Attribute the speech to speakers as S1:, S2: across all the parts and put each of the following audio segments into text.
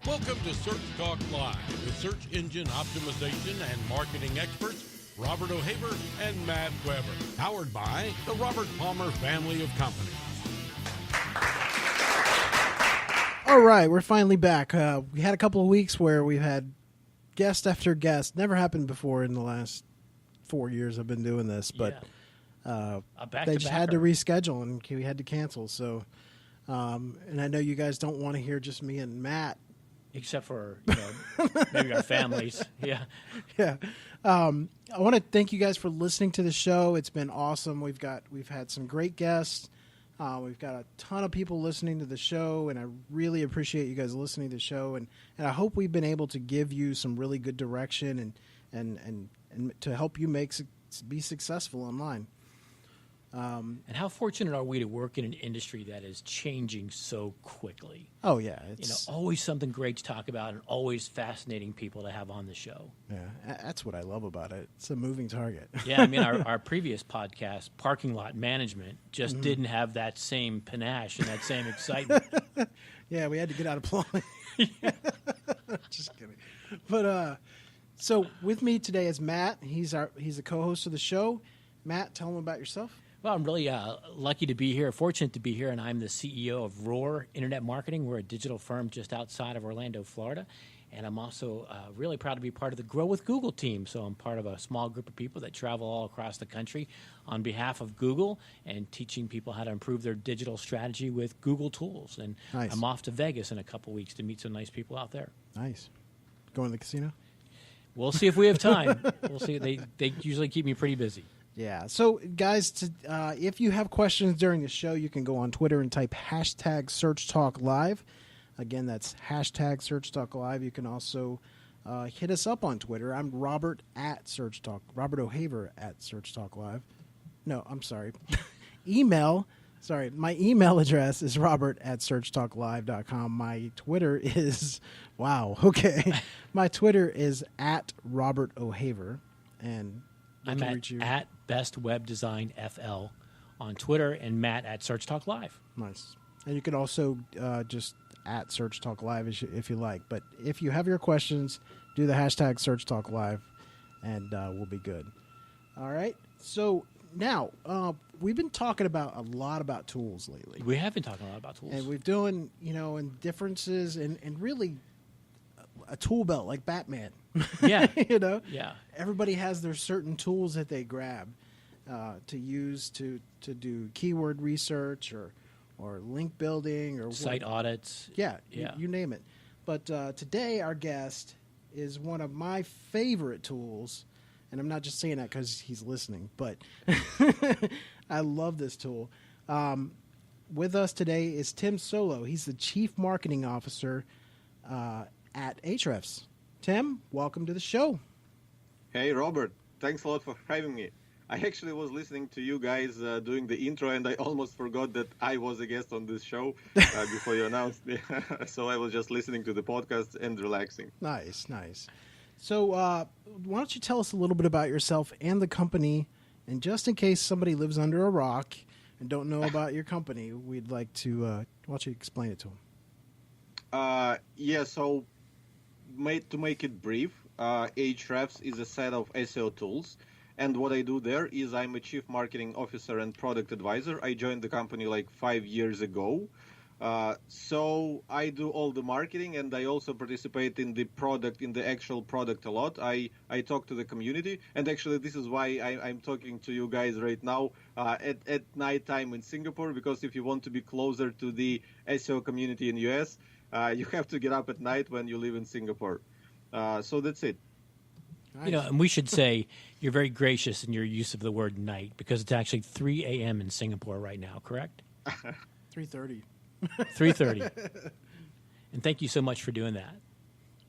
S1: Welcome to Search Talk Live with search engine optimization and marketing experts Robert O'Haver and Matt Weber. Powered by the Robert Palmer family of companies.
S2: All right, we're finally back. We had a couple of weeks where we've had guest after guest. Never happened before in the last 4 years I've been doing this, but they just had to reschedule and we had to cancel. So, and I know you guys don't want to hear just me and Matt.
S3: Except for, maybe our families. Yeah.
S2: Yeah. I want to thank you guys for listening to the show. It's been awesome. We've had some great guests. We've got a ton of people listening to the show, and I really appreciate you guys listening to the show. And I hope we've been able to give you some really good direction and to help you be successful online.
S3: And how fortunate are we to work in an industry that is changing so quickly?
S2: Oh, yeah. It's
S3: always something great to talk about and always fascinating people to have on the show.
S2: Yeah, that's what I love about it. It's a moving target.
S3: Yeah, I mean, our previous podcast, Parking Lot Management, just didn't have that same panache and that same excitement.
S2: Yeah, we had to get out of plumbing. Just kidding. But so with me today is Matt. He's a co-host of the show. Matt, tell him about yourself.
S3: Well, I'm really lucky to be here, fortunate to be here, and I'm the CEO of Roar Internet Marketing. We're a digital firm just outside of Orlando, Florida, and I'm also really proud to be part of the Grow with Google team. So I'm part of a small group of people that travel all across the country on behalf of Google and teaching people how to improve their digital strategy with Google tools. And
S2: nice.
S3: I'm off to Vegas in a couple weeks to meet some nice people out there.
S2: Nice. Going to the casino?
S3: We'll see if we have time. We'll see. They usually keep me pretty busy.
S2: Yeah. So, guys, if you have questions during the show, you can go on Twitter and type #SearchTalkLive. Again, that's #SearchTalkLive. You can also hit us up on Twitter. I'm Robert at Search Talk. Robert O'Haver at Search Talk Live. No, I'm sorry. My email address is robert@searchtalklive.com. My Twitter is, wow, okay. My Twitter is at Robert O'Haver. And
S3: I'm at Best Web Design FL on Twitter and Matt at Search Talk Live.
S2: Nice. And you can also just at Search Talk Live if you like. But if you have your questions, do the #Search Talk Live, and we'll be good. All right. So now we've been talking a lot about tools lately.
S3: We have been talking a lot about tools,
S2: and we've doing and differences and really a tool belt like Batman.
S3: Yeah.
S2: Yeah. Everybody has their certain tools that they grab to use to do keyword research or link building or
S3: site audits.
S2: Yeah. You name it. But today our guest is one of my favorite tools, and I'm not just saying that because he's listening, but I love this tool. With us today is Tim Soulo. He's the Chief Marketing Officer at Ahrefs. Tim, welcome to the show.
S4: Hey, Robert. Thanks a lot for having me. I actually was listening to you guys doing the intro, and I almost forgot that I was a guest on this show before you announced me. So I was just listening to the podcast and relaxing.
S2: Nice. So why don't you tell us a little bit about yourself and the company, and just in case somebody lives under a rock and don't know about your company, we'd like to, why don't you explain it to them?
S4: So to make it brief, Ahrefs is a set of SEO tools. And what I do there is I'm a chief marketing officer and product advisor. I joined the company like 5 years ago. So I do all the marketing, and I also participate in the actual product a lot. I talk to the community, and actually this is why I'm talking to you guys right now at night time in Singapore, because if you want to be closer to the SEO community in US, you have to get up at night when you live in Singapore. So that's it.
S3: Nice. And we should say you're very gracious in your use of the word night, because it's actually 3 a.m. in Singapore right now, correct?
S2: 3:30.
S3: 3:30. And thank you so much for doing that.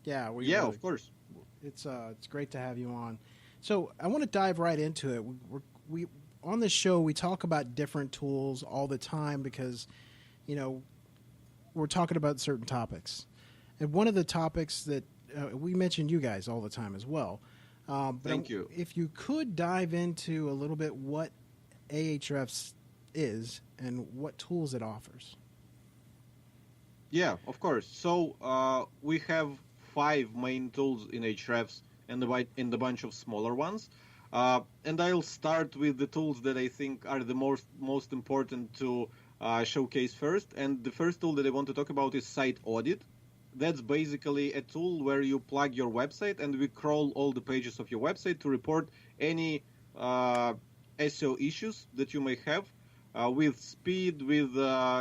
S2: Yeah.
S4: Of course.
S2: It's great to have you on. So I want to dive right into it. We on this show, we talk about different tools all the time because, we're talking about certain topics. And one of the topics that we mention you guys all the time as well.
S4: Thank you.
S2: If you could dive into a little bit what Ahrefs is and what tools it offers.
S4: Yeah, of course. So we have five main tools in Ahrefs and a bunch of smaller ones. And I'll start with the tools that I think are the most important to showcase first. And the first tool that I want to talk about is Site Audit. That's basically a tool where you plug your website and we crawl all the pages of your website to report any SEO issues that you may have with speed, with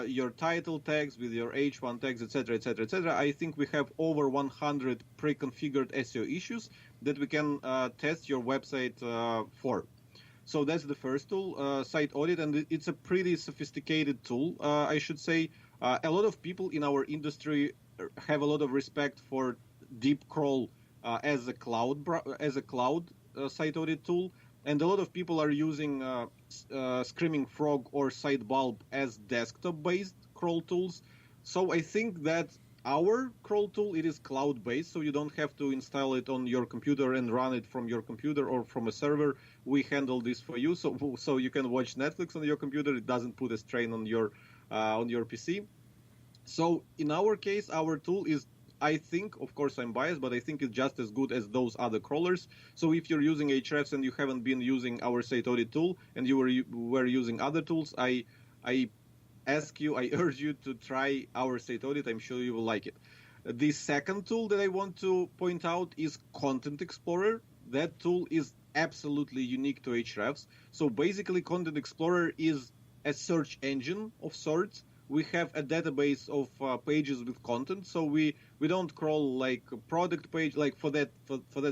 S4: your title tags, with your H1 tags, etc., etc., etc. I think we have over 100 pre-configured SEO issues that we can test your website for. So that's the first tool, Site Audit, and it's a pretty sophisticated tool, I should say. A lot of people in our industry have a lot of respect for deep crawl as a cloud site audit tool, and a lot of people are using Screaming Frog or SiteBulb as desktop-based crawl tools. So I think that our crawl tool, it is cloud-based, so you don't have to install it on your computer and run it from your computer or from a server. We handle this for you, so you can watch Netflix on your computer. It doesn't put a strain on your PC. So in our case, our tool is, I think, of course I'm biased, but I think it's just as good as those other crawlers. So if you're using Ahrefs and you haven't been using our Site Audit tool and you were using other tools, I urge you to try our Site Audit. I'm sure you will like it. The second tool that I want to point out is Content Explorer. That tool is absolutely unique to Ahrefs. So basically, Content Explorer is a search engine of sorts. We have a database of pages with content, so we don't crawl like a product page, like for that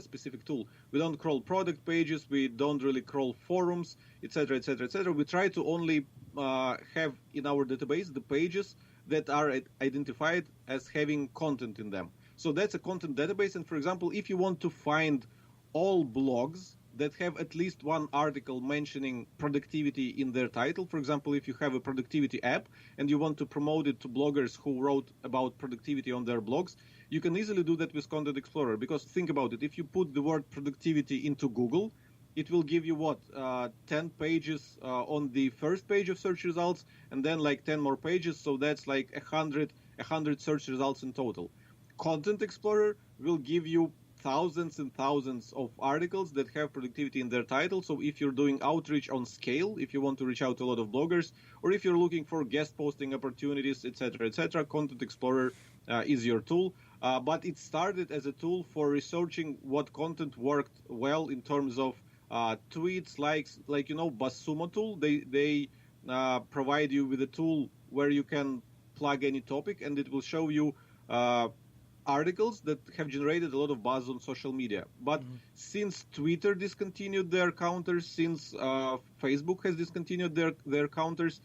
S4: specific tool. We don't crawl product pages, we don't really crawl forums, etc., etc., etc. We try to only have in our database the pages that are identified as having content in them. So that's a content database, and for example, if you want to find all blogs that have at least one article mentioning productivity in their title. For example, if you have a productivity app and you want to promote it to bloggers who wrote about productivity on their blogs, you can easily do that with Content Explorer. Because think about it, if you put the word productivity into Google, it will give you 10 pages on the first page of search results, and then like 10 more pages. So that's like 100 search results in total. Content Explorer will give you thousands and thousands of articles that have productivity in their title. So if you're doing outreach on scale, if you want to reach out to a lot of bloggers, or if you're looking for guest posting opportunities, etc., Content Explorer is your tool. But it started as a tool for researching what content worked well in terms of tweets, likes, like, BuzzSumo tool. They provide you with a tool where you can plug any topic and it will show you articles that have generated a lot of buzz on social media. But since Twitter discontinued their counters, since Facebook has discontinued their counters,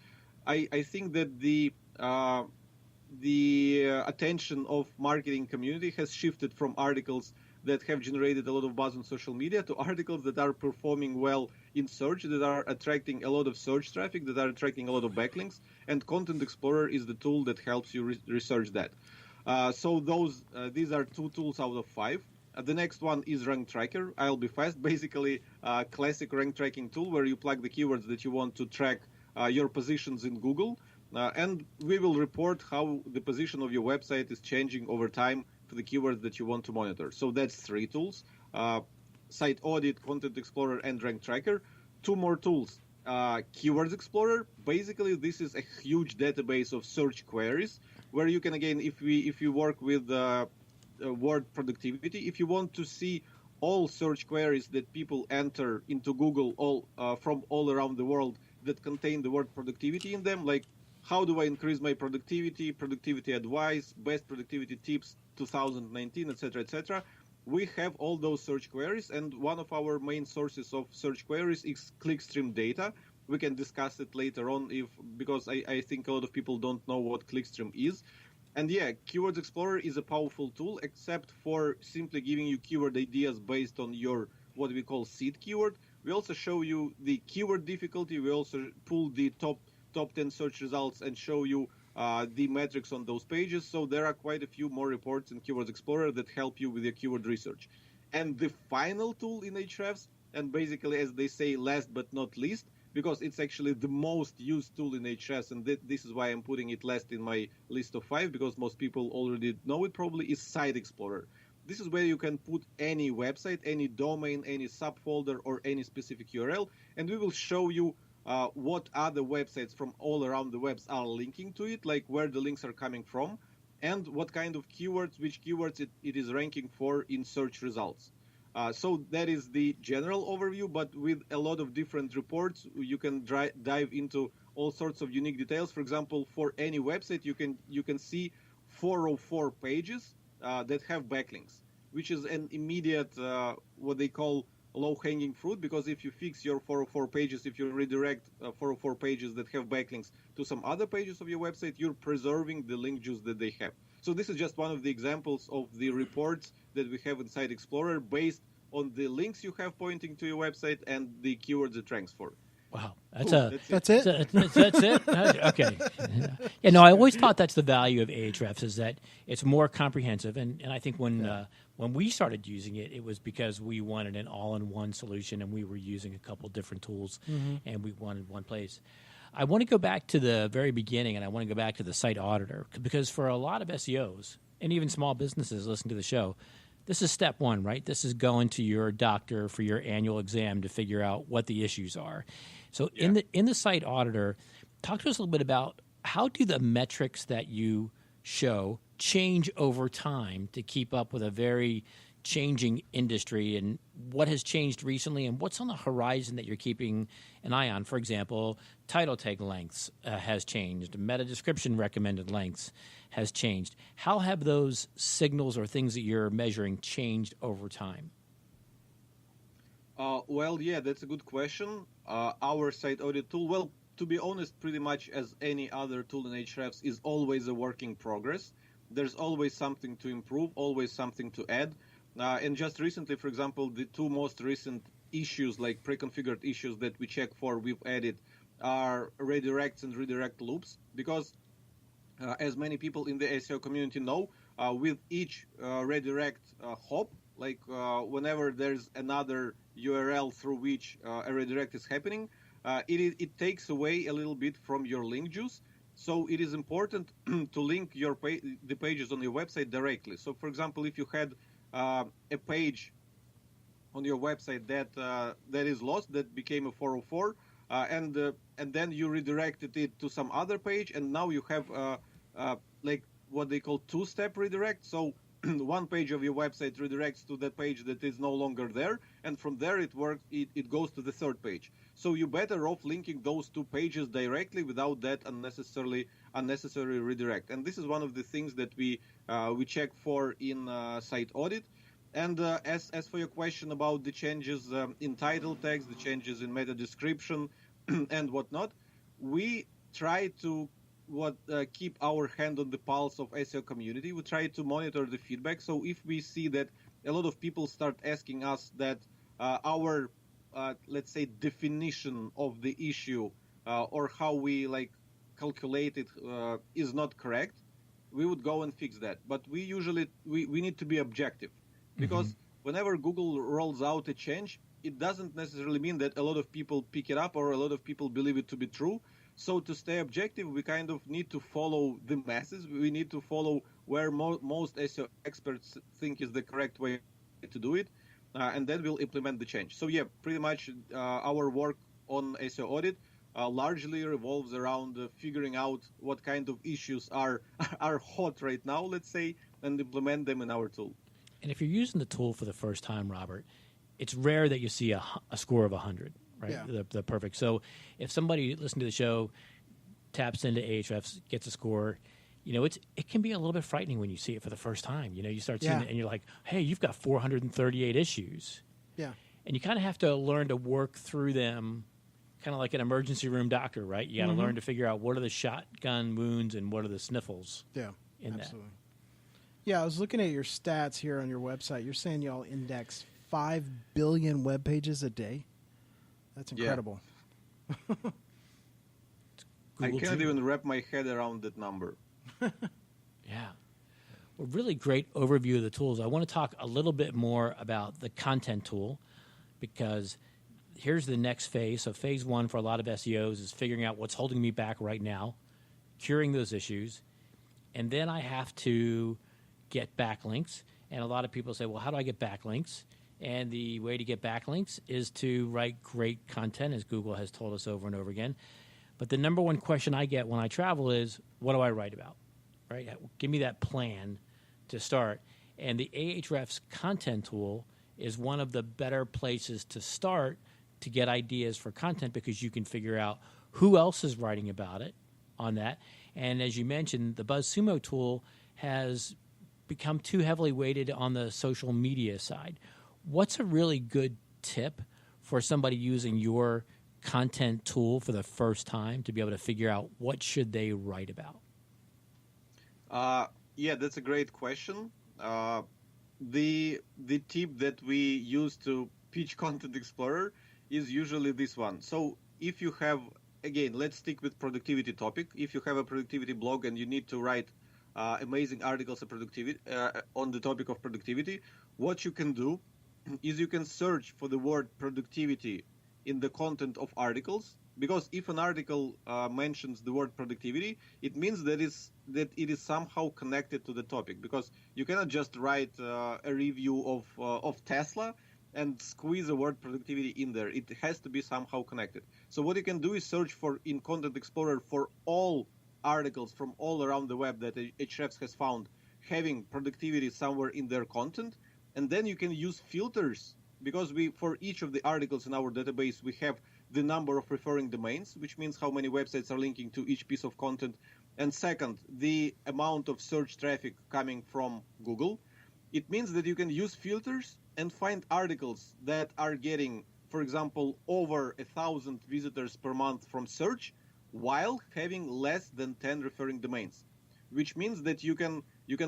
S4: I think that the attention of marketing community has shifted from articles that have generated a lot of buzz on social media to articles that are performing well in search, that are attracting a lot of search traffic, that are attracting a lot of backlinks, and Content Explorer is the tool that helps you research that. So these are 2 tools out of 5. The next one is Rank Tracker. I'll be fast. Basically, a classic rank tracking tool where you plug the keywords that you want to track your positions in Google, and we will report how the position of your website is changing over time for the keywords that you want to monitor. So that's 3 tools: Site Audit, Content Explorer, and Rank Tracker. 2 more tools. Keywords Explorer. Basically, this is a huge database of search queries where you can, again, if you work with word productivity, if you want to see all search queries that people enter into Google from all around the world that contain the word productivity in them, like how do I increase my productivity advice, best productivity tips 2019, etc., we have all those search queries, and one of our main sources of search queries is clickstream data. We can discuss it later on because I think a lot of people don't know what clickstream is. And yeah, Keywords Explorer is a powerful tool, except for simply giving you keyword ideas based on your what we call seed keyword. We also show you the keyword difficulty. We also pull the top 10 search results and show you the metrics on those pages. So there are quite a few more reports in Keywords Explorer that help you with your keyword research. And the final tool in Ahrefs, and basically, as they say, last but not least, because it's actually the most used tool in Ahrefs, and this is why I'm putting it last in my list of 5, because most people already know it probably, is Site Explorer. This is where you can put any website, any domain, any subfolder, or any specific URL, and we will show you what other websites from all around the webs are linking to it, like where the links are coming from, and what kind of keywords, which keywords it is ranking for in search results. So that is the general overview, but with a lot of different reports, you can dive into all sorts of unique details. For example, for any website, you can see 404 pages that have backlinks, which is an immediate what they call low-hanging fruit, because if you fix your 404 pages, if you redirect 404 pages that have backlinks to some other pages of your website, you're preserving the link juice that they have. So this is just one of the examples of the reports that we have in Site Explorer based on the links you have pointing to your website and the keywords it ranks for.
S3: Wow,
S2: That's it.
S3: That's it. Okay. Yeah, no, I always thought that's the value of Ahrefs, is that it's more comprehensive. And I think when we started using it, it was because we wanted an all-in-one solution, and we were using a couple different tools, and we wanted one place. I want to go back to the very beginning, and I want to go back to the site auditor, because for a lot of SEOs and even small businesses listening to the show, this is step one, right? This is going to your doctor for your annual exam to figure out what the issues are. So in the site auditor, talk to us a little bit about how do the metrics that you show change over time to keep up with a very changing industry, and what has changed recently, and what's on the horizon that you're keeping an eye on? For example, title tag lengths has changed. Meta description recommended lengths has changed. How have those signals or things that you're measuring changed over time?
S4: Well, yeah, that's a good question. Our site audit tool, well, to be honest, pretty much as any other tool in Ahrefs, is always a work in progress. There's always something to improve, always something to add. And just recently, for example, the 2 most recent issues, like pre-configured issues that we check for, we've added are redirects and redirect loops, because as many people in the SEO community know, with each redirect hop, like whenever there's another URL through which a redirect is happening, it takes away a little bit from your link juice. So it is important to link the pages on your website directly. So, for example, if you had a page on your website that is lost, that became a 404, and then you redirected it to some other page, and now you have like what they call 2-step redirect. So one page of your website redirects to that page that is no longer there, and from there it goes to the 3rd page. So you're better off linking those 2 pages directly without that unnecessary redirect. And this is one of the things that we check for in site audit. And as for your question about the changes in title tags, the changes in meta description and whatnot, we try to keep our hand on the pulse of SEO community. We try to monitor the feedback. So if we see that a lot of people start asking us that our let's say definition of the issue or how we calculate it is not correct, we would go and fix that. But we usually we need to be objective, because whenever Google rolls out a change, it doesn't necessarily mean that a lot of people pick it up or a lot of people believe it to be true. So to stay objective, we kind of need to follow the masses. We need to follow where most SEO experts think is the correct way to do it, and then we'll implement the change. So yeah, pretty much our work on SEO audit largely revolves around figuring out what kind of issues are hot right now, let's say, and implement them in our tool.
S3: And if you're using the tool for the first time, Robert, it's rare that you see a score of 100. Right,
S2: yeah.
S3: the perfect. So if somebody listening to the show taps into Ahrefs, gets a score, it can be a little bit frightening when you see it for the first time. You start seeing it and you're like, hey, you've got 438 issues.
S2: Yeah.
S3: And you kind of have to learn to work through them, kind of like an emergency room doctor, right? You got to learn to figure out what are the shotgun wounds and what are the sniffles.
S2: Yeah,
S3: in
S2: absolutely.
S3: That.
S2: Yeah, I was looking at your stats here on your website. You're saying y'all index 5 billion web pages a day. That's incredible.
S4: Yeah. I can't even wrap my head around that number.
S3: Yeah. Well, really great overview of the tools. I want to talk a little bit more about the content tool, because here's the next phase. So phase one for a lot of SEOs is figuring out what's holding me back right now, curing those issues, and then I have to get backlinks. And a lot of people say, well, how do I get backlinks? And the way to get backlinks is to write great content, as Google has told us over and over again. But the number one question I get when I travel is, what do I write about? Right? Give me that plan to start. And the Ahrefs content tool is one of the better places to start to get ideas for content, because you can figure out who else is writing about it on that. And as you mentioned, the BuzzSumo tool has become too heavily weighted on the social media side. What's a really good tip for somebody using your content tool for the first time to be able to figure out what should they write about?
S4: Yeah, that's a great question. The tip that we use to pitch Content Explorer is usually this one. So if you have, again, let's stick with productivity topic. If you have a productivity blog and you need to write amazing articles of productivity on the topic of productivity, what you can do is you can search for the word productivity in the content of articles, because if an article mentions the word productivity, it means that it is somehow connected to the topic, because you cannot just write a review of Tesla and squeeze the word productivity in there. It has to be somehow connected. So what you can do is search for in Content Explorer for all articles from all around the web that Ahrefs has found having productivity somewhere in their content, and then you can use filters, because for each of the articles in our database we have the number of referring domains, which means how many websites are linking to each piece of content, and second, the amount of search traffic coming from Google. It means that you can use filters and find articles that are getting, for example, over 1,000 visitors per month from search, while having less than 10 referring domains, which means that you can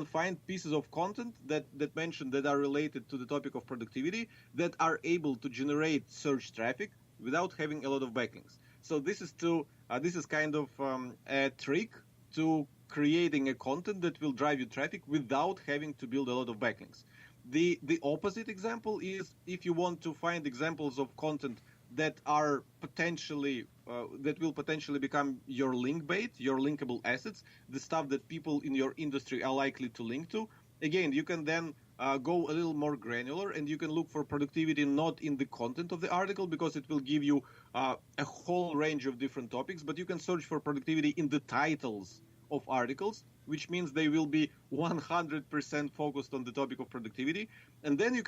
S4: find pieces of content that mention that are related to the topic of productivity that are able to generate search traffic without having a lot of backlinks. So this is kind of a trick to creating a content that will drive you traffic without having to build a lot of backlinks. The opposite example is if you want to find examples of content that are potentially that will potentially become your link bait, your linkable assets, the stuff that people in your industry are likely to link to. Again, you can then go a little more granular, and you can look for productivity not in the content of the article, because it will give you a whole range of different topics, but you can search for productivity in the titles of articles, which means they will be 100% focused on the topic of productivity. And then you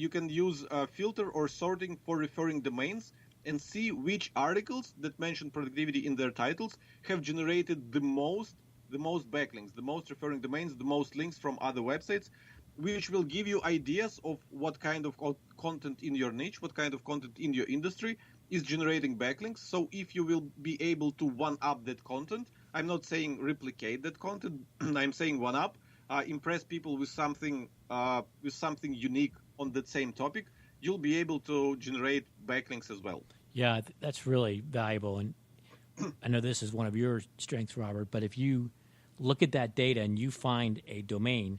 S4: can use filter or sorting for referring domains and see which articles that mention productivity in their titles have generated the most backlinks, the most referring domains, the most links from other websites, which will give you ideas of what kind of content in your niche, what kind of content in your industry is generating backlinks. So if you will be able to one-up that content, I'm not saying replicate that content, I'm saying one-up, impress people with something unique on that same topic, you'll be able to generate backlinks as well.
S3: Yeah, that's really valuable. And I know this is one of your strengths, Robert, but if you look at that data and you find a domain,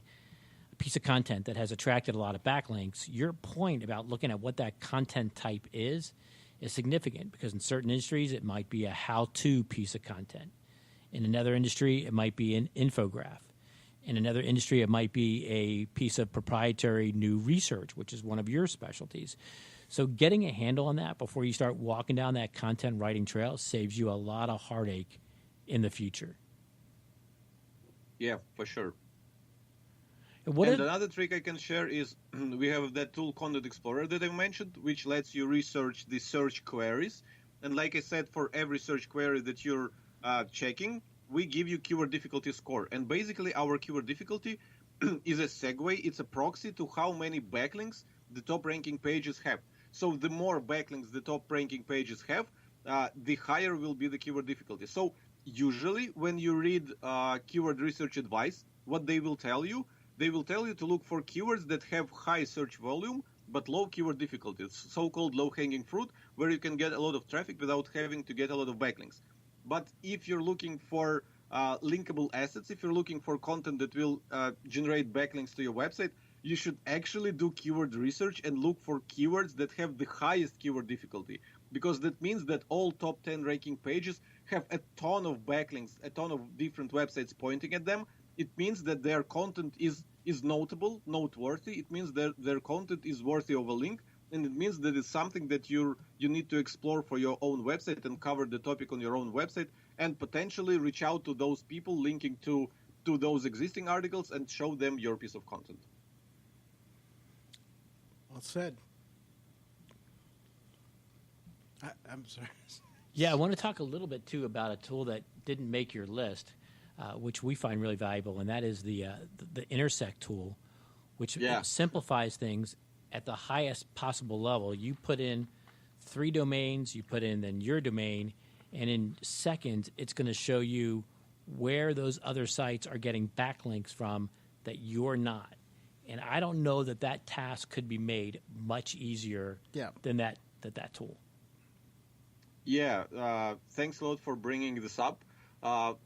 S3: a piece of content that has attracted a lot of backlinks, your point about looking at what that content type is significant, because in certain industries it might be a how-to piece of content. In another industry, it might be an infograph. In another industry, it might be a piece of proprietary new research, which is one of your specialties. So getting a handle on that before you start walking down that content writing trail saves you a lot of heartache in the future.
S4: Yeah, for sure.
S3: And
S4: another trick I can share is we have that tool Content Explorer that I mentioned, which lets you research the search queries. And like I said, for every search query that you're checking, we give you keyword difficulty score. And basically our keyword difficulty is a segue, it's a proxy to how many backlinks the top ranking pages have. So the more backlinks the top ranking pages have, the higher will be the keyword difficulty. So usually when you read keyword research advice, what they will tell you to look for keywords that have high search volume but low keyword difficulty, so-called low-hanging fruit, where you can get a lot of traffic without having to get a lot of backlinks. But if you're looking for linkable assets, if you're looking for content that will generate backlinks to your website, you should actually do keyword research and look for keywords that have the highest keyword difficulty, because that means that all top 10 ranking pages have a ton of backlinks, a ton of different websites pointing at them. It means that their content is notable, noteworthy. It means that their content is worthy of a link, and it means that it's something that you need to explore for your own website and cover the topic on your own website, and potentially reach out to those people linking to those existing articles and show them your piece of content.
S2: Well said. I'm sorry.
S3: Yeah, I want to talk a little bit too about a tool that didn't make your list, which we find really valuable, and that is the intersect tool, which simplifies things at the highest possible level. You put in 3 domains, you put in then your domain, and in seconds it's going to show you where those other sites are getting backlinks from that you're not. And I don't know that task could be made much easier than that tool.
S4: Yeah, thanks a lot for bringing this up.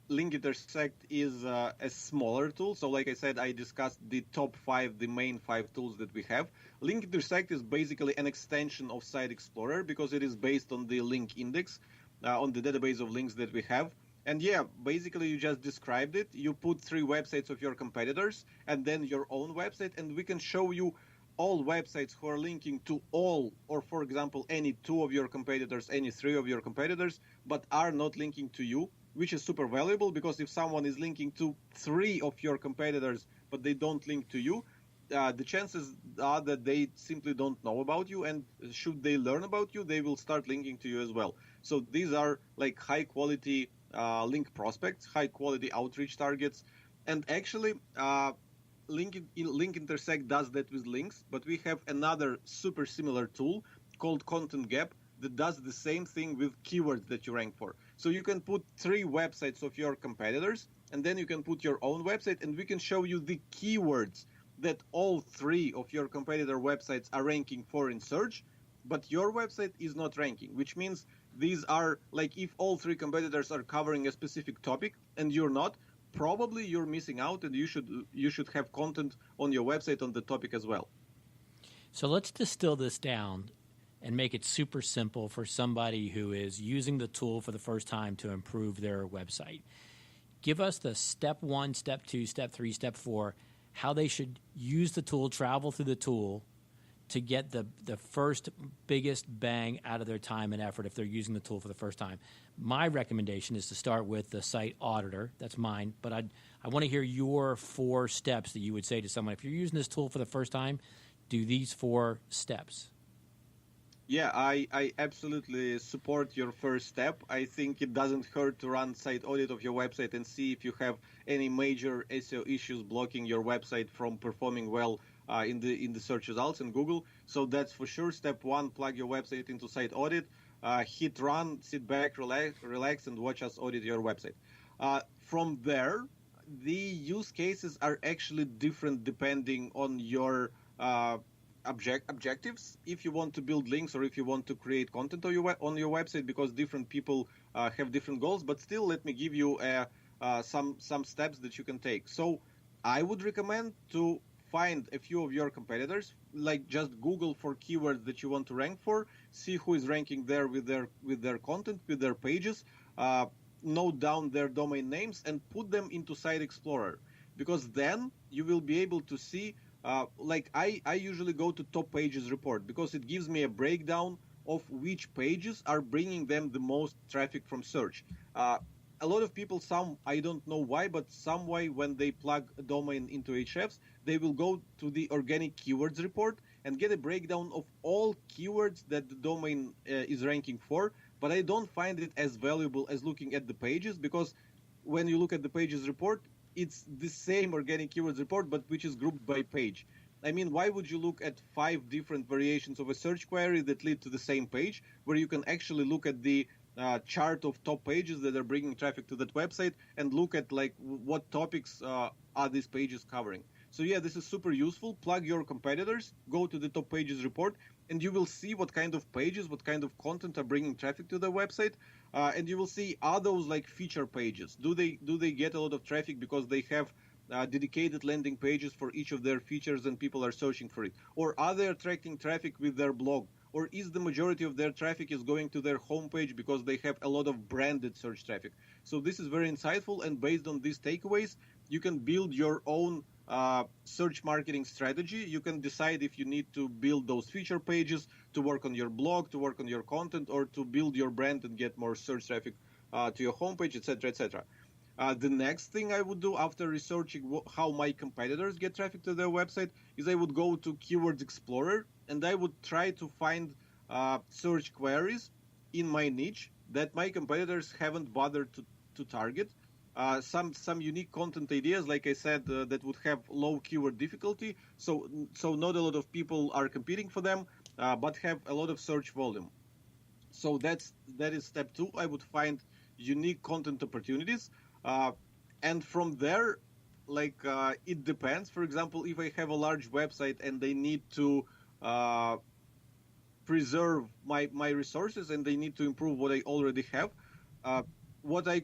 S4: Link Intersect is a smaller tool. So like I said, I discussed the top 5, the main 5 tools that we have. Link Intersect is basically an extension of Site Explorer because it is based on the link index, on the database of links that we have. And yeah, basically you just described it. You put 3 websites of your competitors and then your own website, and we can show you all websites who are linking to all, or for example, any 2 of your competitors, any 3 of your competitors, but are not linking to you, which is super valuable, because if someone is linking to 3 of your competitors, but they don't link to you, the chances are that they simply don't know about you, and should they learn about you, they will start linking to you as well. So these are like high quality link prospects, high quality outreach targets, and actually Link Intersect does that with links, but we have another super similar tool called Content Gap that does the same thing with keywords that you rank for. So you can put 3 websites of your competitors, and then you can put your own website, and we can show you the keywords that all 3 of your competitor websites are ranking for in search, but your website is not ranking, which means these are like, if all 3 competitors are covering a specific topic and you're not, probably you're missing out, and you should have content on your website on the topic as well.
S3: So let's distill this down and make it super simple for somebody who is using the tool for the first time to improve their website. Give us the step 1, step 2, step 3, step 4, how they should use the tool, travel through the tool to get the first biggest bang out of their time and effort if they're using the tool for the first time. My recommendation is to start with the site auditor. That's mine. But I want to hear your 4 steps that you would say to someone. If you're using this tool for the first time, do these 4 steps.
S4: Yeah, I absolutely support your first step. I think it doesn't hurt to run site audit of your website and see if you have any major SEO issues blocking your website from performing well in the search results in Google. So that's for sure. Step 1, plug your website into site audit. Hit run, sit back, relax, and watch us audit your website. From there, the use cases are actually different depending on your objectives. If you want to build links or if you want to create content on your website, because different people have different goals. But still, let me give you some steps that you can take. So I would recommend to find a few of your competitors, like just Google for keywords that you want to rank for, see who is ranking there with their content, with their pages, note down their domain names and put them into Site Explorer, because then you will be able to see, like I usually go to top pages report because it gives me a breakdown of which pages are bringing them the most traffic from search. A lot of people, I don't know why, but some way when they plug a domain into Ahrefs, they will go to the organic keywords report and get a breakdown of all keywords that the domain is ranking for. But I don't find it as valuable as looking at the pages, because when you look at the pages report, it's the same organic keywords report, but which is grouped by page. I mean, why would you look at 5 different variations of a search query that lead to the same page, where you can actually look at the chart of top pages that are bringing traffic to that website and look at like what topics are these pages covering? So yeah, this is super useful. Plug your competitors, go to the top pages report, and you will see what kind of pages, what kind of content are bringing traffic to the website, and you will see, are those like feature pages? Do they get a lot of traffic because they have dedicated landing pages for each of their features and people are searching for it? Or are they attracting traffic with their blog? Or is the majority of their traffic is going to their homepage because they have a lot of branded search traffic? So this is very insightful, and based on these takeaways, you can build your own search marketing strategy. You can decide if you need to build those feature pages, to work on your blog, to work on your content, or to build your brand and get more search traffic to your homepage, etc., etc. The next thing I would do after researching how my competitors get traffic to their website is I would go to Keywords Explorer and I would try to find search queries in my niche that my competitors haven't bothered to target. Some unique content ideas, like I said, that would have low keyword difficulty, so not a lot of people are competing for them, but have a lot of search volume. So that is step 2. I would find unique content opportunities, and from there, it depends. For example, if I have a large website and they need to preserve my resources and they need to improve what I already have, what I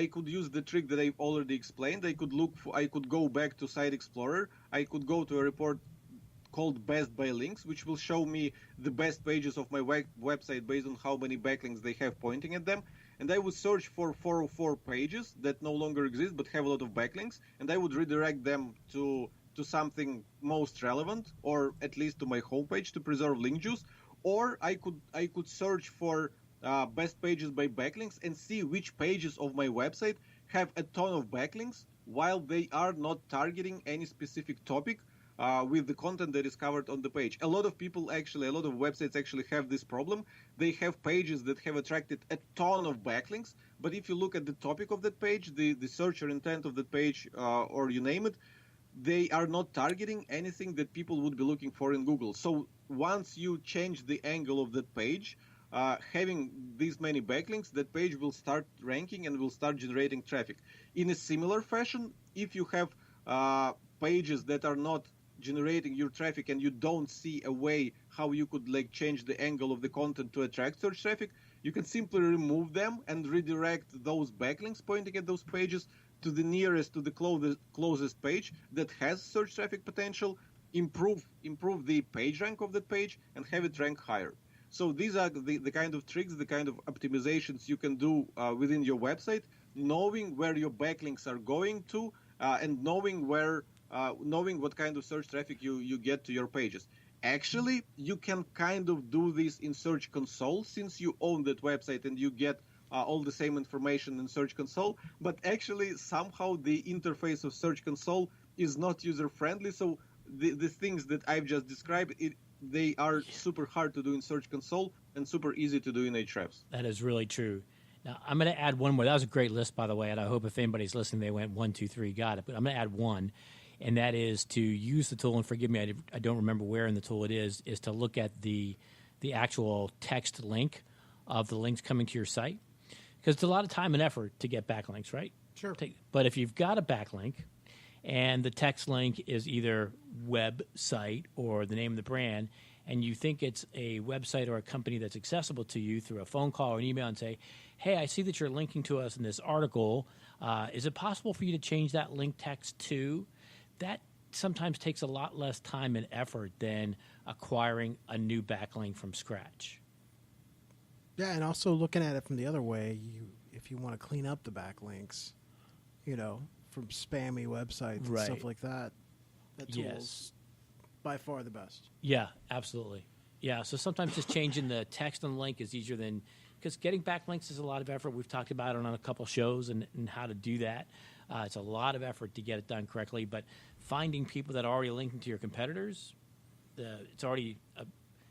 S4: could use the trick that I've already explained. I could go back to Site Explorer. I could go to a report called Best by Links, which will show me the best pages of my website based on how many backlinks they have pointing at them. And I would search for 404 pages that no longer exist but have a lot of backlinks, and I would redirect them to something most relevant, or at least to my homepage to preserve link juice. Or I could search for best pages by backlinks and see which pages of my website have a ton of backlinks while they are not targeting any specific topic with the content that is covered on the page. A lot of websites actually have this problem. They have pages that have attracted a ton of backlinks, but if you look at the topic of that page, the search or intent of that page, or you name it, they are not targeting anything that people would be looking for in Google. So once you change the angle of that page, having these many backlinks, that page will start ranking and will start generating traffic. In a similar fashion, if you have pages that are not generating your traffic and you don't see a way how you could change the angle of the content to attract search traffic, you can simply remove them and redirect those backlinks pointing at those pages to the closest page that has search traffic potential, improve the page rank of that page, and have it rank higher. So these are the kind of tricks, the kind of optimizations you can do within your website, knowing where your backlinks are going to, and knowing what kind of search traffic you get to your pages. Actually, you can kind of do this in Search Console since you own that website and you get all the same information in Search Console. But actually, somehow the interface of Search Console is not user-friendly. So the things that I've just described, they are super hard to do in Search Console and super easy to do in Ahrefs.
S3: That is really true. Now, I'm going to add one more. That was a great list, by the way, and I hope if anybody's listening, they went 1, 2, 3, got it. But I'm going to add one, and that is to use the tool, and forgive me, I don't remember where in the tool it is to look at the actual text link of the links coming to your site. Because it's a lot of time and effort to get backlinks, right?
S2: Sure.
S3: But if you've got a backlink and the text link is either website or the name of the brand, and you think it's a website or a company that's accessible to you through a phone call or an email and say, hey, I see that you're linking to us in this article. Is it possible for you to change that link text to? That sometimes takes a lot less time and effort than acquiring a new backlink from scratch.
S2: Yeah, and also looking at it from the other way, if you want to clean up the backlinks, from spammy websites and stuff like that, that tool's by far the best.
S3: Yeah, absolutely. Yeah, so sometimes just changing the text on the link is easier than, because getting backlinks is a lot of effort. We've talked about it on a couple shows and how to do that. It's a lot of effort to get it done correctly, but finding people that are already linking to your competitors, it's already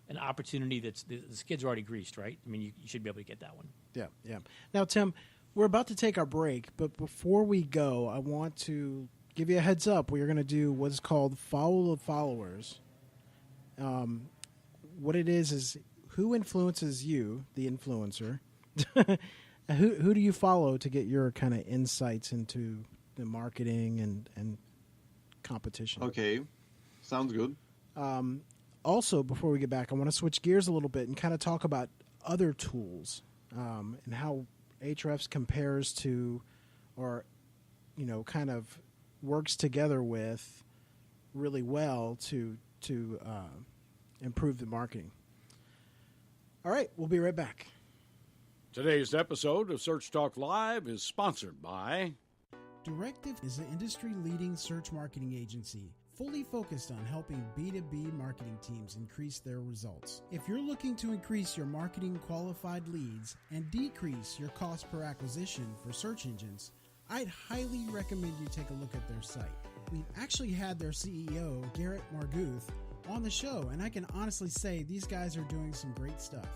S3: an opportunity the skids are already greased, right? I mean, you should be able to get that one.
S2: Yeah. Now, Tim, we're about to take our break, but before we go, I want to give you a heads up. We are going to do what is called Follow the Followers. What it is who influences you, the influencer? Who do you follow to get your kind of insights into the marketing and competition?
S4: Okay, sounds good.
S2: Also, before we get back, I want to switch gears a little bit and kind of talk about other tools and how Ahrefs compares to, or kind of works together with really well to improve the marketing. All right, we'll be right back.
S5: Today's episode of Search Talk Live is sponsored by
S2: Directive is an industry-leading search marketing agency fully focused on helping B2B marketing teams increase their results. If you're looking to increase your marketing qualified leads and decrease your cost per acquisition for search engines, I'd highly recommend you take a look at their site. We've actually had their CEO, Garrett Marguth, on the show, and I can honestly say these guys are doing some great stuff.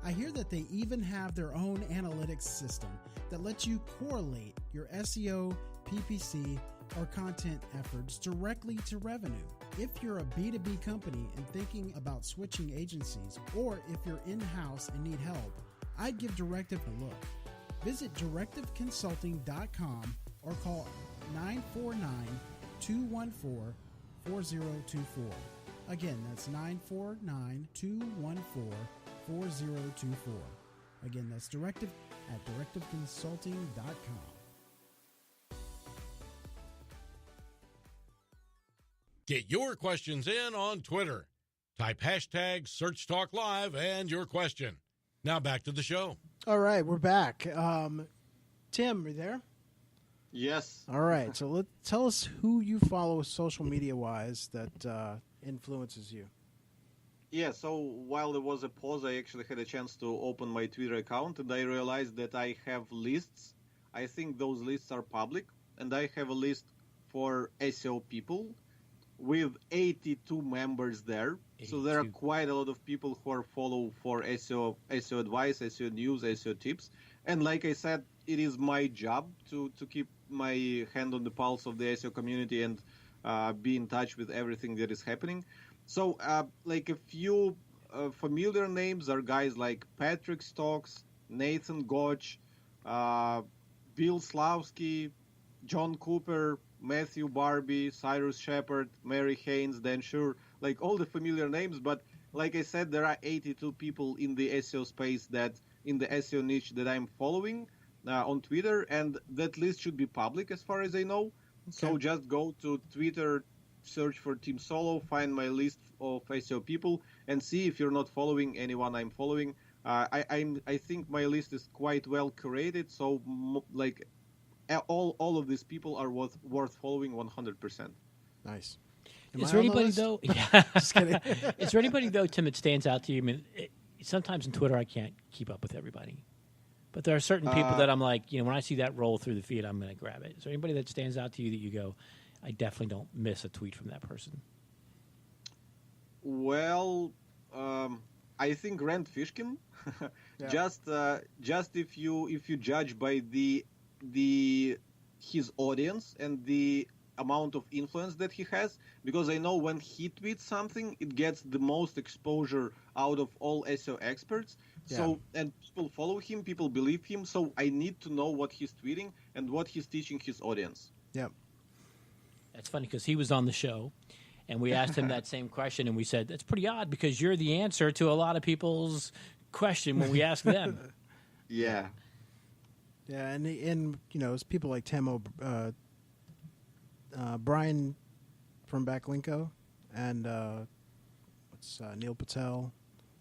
S2: I hear that they even have their own analytics system that lets you correlate your SEO, PPC, or content efforts directly to revenue. If you're a B2B company and thinking about switching agencies, or if you're in-house and need help, I'd give Directive a look. Visit directiveconsulting.com or call 949-214-4024. Again, that's 949-214-4024. Again, that's Directive at directiveconsulting.com.
S1: Get your questions in on Twitter. Type hashtag SearchTalkLive and your question. Now back to the show.
S2: All right, we're back. Tim, are you there?
S4: Yes.
S2: All right, so tell us who you follow social media-wise that influences you.
S4: Yeah, so while there was a pause, I actually had a chance to open my Twitter account, and I realized that I have lists. I think those lists are public, and I have a list for SEO people with 82 members there. 82. So there are quite a lot of people who are follow for SEO advice, SEO news, SEO tips. And like I said, it is my job to keep my hand on the pulse of the SEO community and be in touch with everything that is happening. So like a few familiar names are guys like Patrick Stokes, Nathan Gotch, Bill Slavsky, John Cooper, Matthew Barbie, Cyrus Shepard, Mary Haynes, Dan Shure, like all the familiar names. But like I said, there are 82 people in the SEO space in the SEO niche that I'm following on Twitter, and that list should be public as far as I know. Okay. So just go to Twitter, search for Team Soulo, find my list of SEO people, and see if you're not following anyone I'm following. I think my list is quite well curated, so like all of these people are worth following 100%.
S2: Nice.
S3: Is there anybody though? Yeah, just kidding. Is there anybody though, Tim, that stands out to you? I mean, sometimes in Twitter I can't keep up with everybody, but there are certain people that I'm like, when I see that roll through the feed, I'm going to grab it. Is there anybody that stands out to you that you go, I definitely don't miss a tweet from that person?
S4: Well, I think Rand Fishkin. Yeah. Just if you judge by his audience and the amount of influence that he has, because I know when he tweets something, it gets the most exposure out of all SEO experts. Yeah. So, and people follow him, people believe him. So I need to know what he's tweeting and what he's teaching his audience.
S2: Yep.
S3: That's funny because he was on the show, and we asked him that same question, and we said, that's pretty odd because you're the answer to a lot of people's question when we ask them.
S4: Yeah.
S2: Yeah, and it's people like Tim Brian from Backlinko and Neil Patel.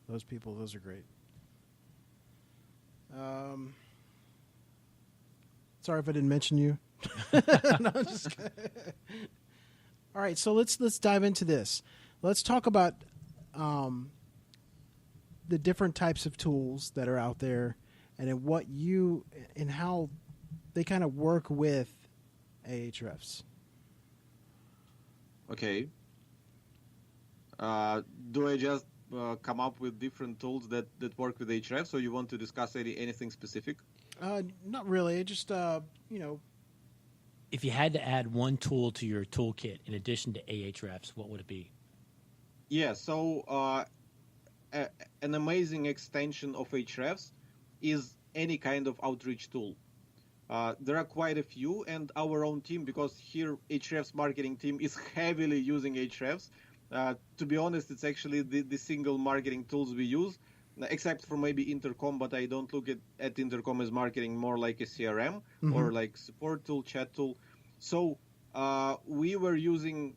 S2: Those people, those are great. Sorry if I didn't mention you. No, I'm just kidding. All right, so let's dive into this. Let's talk about the different types of tools that are out there, and how they kind of work with Ahrefs.
S4: Okay. Do I just come up with different tools that work with Ahrefs, or you want to discuss anything specific?
S2: Not really. Just
S3: If you had to add one tool to your toolkit in addition to Ahrefs, what would it be?
S4: Yeah. So an amazing extension of Ahrefs is any kind of outreach tool. There are quite a few, and our own team, because here Ahrefs marketing team is heavily using Ahrefs. To be honest, it's actually the single marketing tools we use, except for maybe Intercom, but I don't look at Intercom as marketing, more like a CRM or like support tool, chat tool. So We were using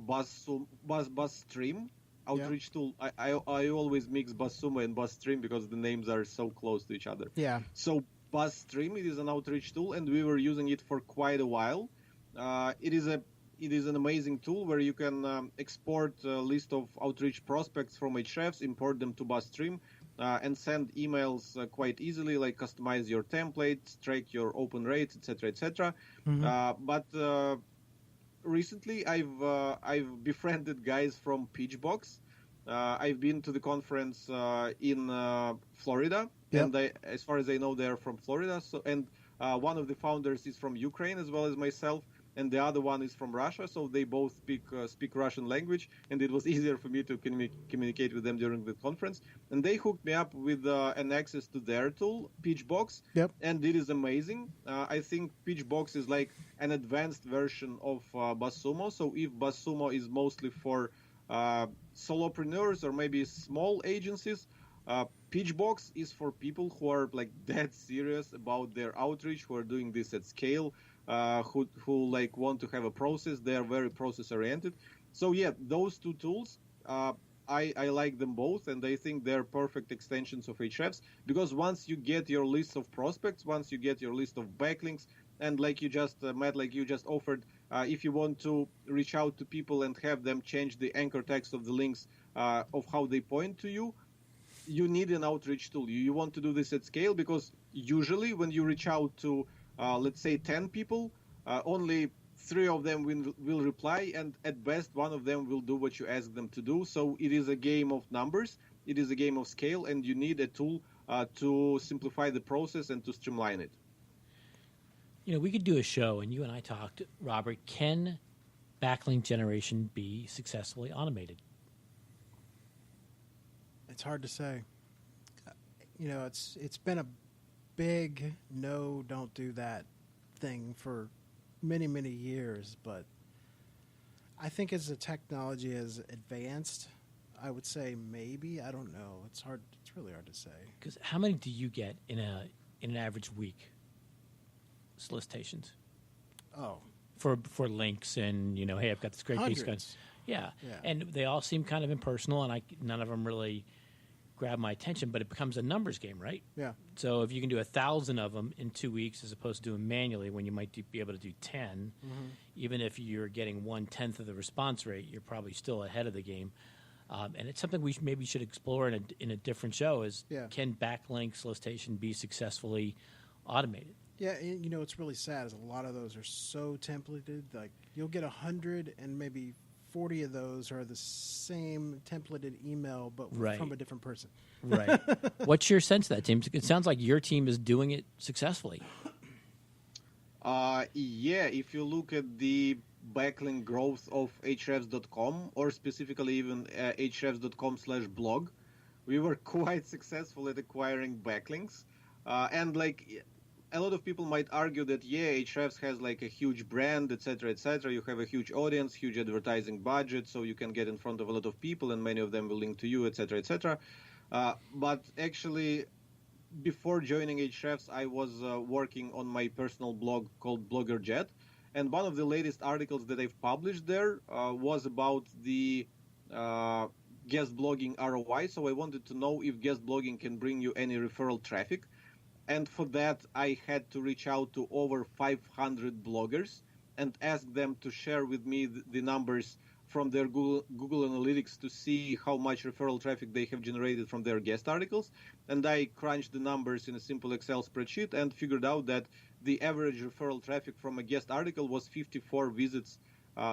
S4: BuzzStream outreach tool. I always mix BuzzSumo and BuzzStream because the names are so close to each other.
S2: Yeah.
S4: So BuzzStream, it is an outreach tool, and we were using it for quite a while. It is an amazing tool where you can export a list of outreach prospects from Ahrefs, import them to BuzzStream, and send emails quite easily, like customize your templates, track your open rates, etc., etc. But recently, I've befriended guys from Pitchbox. I've been to the conference in Florida, and as far as I know, they're from Florida. So, and one of the founders is from Ukraine as well as myself, and the other one is from Russia. So they both speak Russian language, and it was easier for me to communicate with them during the conference. And they hooked me up with an access to their tool, Pitchbox, and it is amazing. I think Pitchbox is like an advanced version of BuzzSumo. So if BuzzSumo is mostly for solopreneurs or maybe small agencies, Pitchbox is for people who are like dead serious about their outreach, who are doing this at scale, who like want to have a process. They are very process oriented. So yeah, those two tools, I like them both, and I think they're perfect extensions of Ahrefs, because once you get your list of prospects, once you get your list of backlinks, and like you just Matt, like you just offered, if you want to reach out to people and have them change the anchor text of the links of how they point to you, you need an outreach tool. You want to do this at scale, because usually when you reach out to, let's say, 10 people, only 3 of them will reply, and at best, 1 of them will do what you ask them to do. So it is a game of numbers. It is a game of scale, and you need a tool to simplify the process and to streamline it.
S3: You know, we could do a show, and you and I talked, Robert, can backlink generation be successfully automated?
S2: It's hard to say. You know, it's been a big no, don't do that thing for many, many years, but I think as the technology has advanced, I would say maybe. I don't know. It's hard. It's really hard to say.
S3: Because how many do you get in an average week? Solicitations.
S2: Oh,
S3: for links and, you know, hey, I've got this great piece.
S2: hundreds.
S3: Yeah, and they all seem kind of impersonal, and none of them really grab my attention. But it becomes a numbers game, right?
S2: Yeah.
S3: So if you can do 1,000 of them in 2 weeks, as opposed to doing manually, when you might be able to do 10, even if you're getting 1/10 of the response rate, you're probably still ahead of the game. And it's something we maybe should explore in a different show. Is can backlink solicitation be successfully automated?
S2: Yeah, and you know what's really sad is a lot of those are so templated. Like you'll get 100, and maybe 40 of those are the same templated email, but from a different person.
S3: Right. What's your sense of that, team? It sounds like your team is doing it successfully.
S4: Yeah, if you look at the backlink growth of Ahrefs.com, or specifically even Ahrefs.com/blog, we were quite successful at acquiring backlinks. And like a lot of people might argue that, Ahrefs has like a huge brand, etc., etc. You have a huge audience, huge advertising budget, so you can get in front of a lot of people, and many of them will link to you, etc., etc. But actually, before joining Ahrefs, I was working on my personal blog called BloggerJet, and one of the latest articles that I've published there was about the guest blogging ROI. So I wanted to know if guest blogging can bring you any referral traffic. And for that, I had to reach out to over 500 bloggers and ask them to share with me the numbers from their Google Analytics to see how much referral traffic they have generated from their guest articles. And I crunched the numbers in a simple Excel spreadsheet and figured out that the average referral traffic from a guest article was 54 visits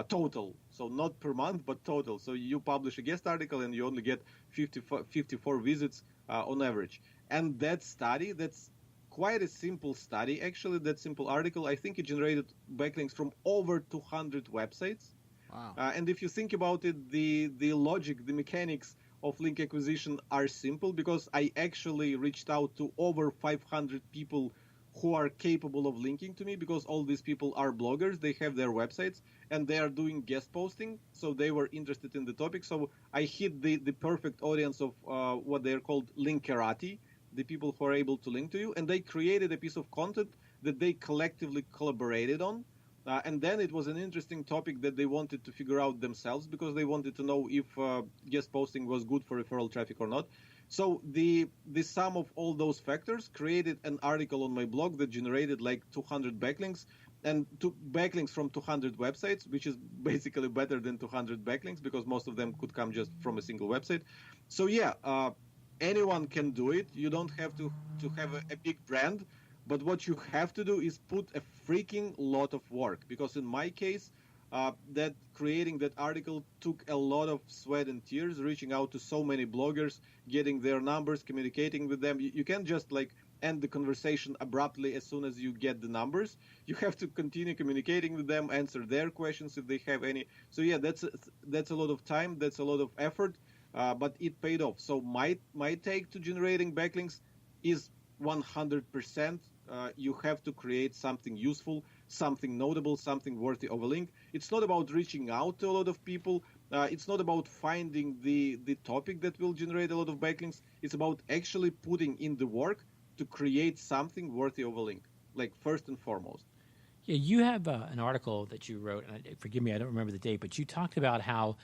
S4: total. So not per month, but total. So you publish a guest article and you only get 54 visits on average. And that study, that's quite a simple study, actually, that simple article, I think it generated backlinks from over 200 websites.
S2: Wow.
S4: And if you think about it, the logic, the mechanics of link acquisition are simple, because I actually reached out to over 500 people who are capable of linking to me, because all these people are bloggers, they have their websites, and they are doing guest posting, so they were interested in the topic. So I hit the perfect audience of what they're called linkerati, the people who are able to link to you, and they created a piece of content that they collectively collaborated on. And then it was an interesting topic that they wanted to figure out themselves because they wanted to know if guest posting was good for referral traffic or not. So the sum of all those factors created an article on my blog that generated like 200 backlinks and backlinks from 200 websites, which is basically better than 200 backlinks because most of them could come just from a single website. So yeah, anyone can do it. You don't have to have a big brand. But what you have to do is put a freaking lot of work, because in my case, that creating that article took a lot of sweat and tears, reaching out to so many bloggers, getting their numbers, communicating with them. You can't just like end the conversation abruptly as soon as you get the numbers. You have to continue communicating with them, answer their questions if they have any. So yeah, that's a lot of time, that's a lot of effort, but it paid off. So my take to generating backlinks is 100%. You have to create something useful, something notable, something worthy of a link. It's not about reaching out to a lot of people. It's not about finding the topic that will generate a lot of backlinks. It's about actually putting in the work to create something worthy of a link, like first and foremost.
S3: Yeah, you have an article that you wrote, and forgive me, I don't remember the date, but you talked about how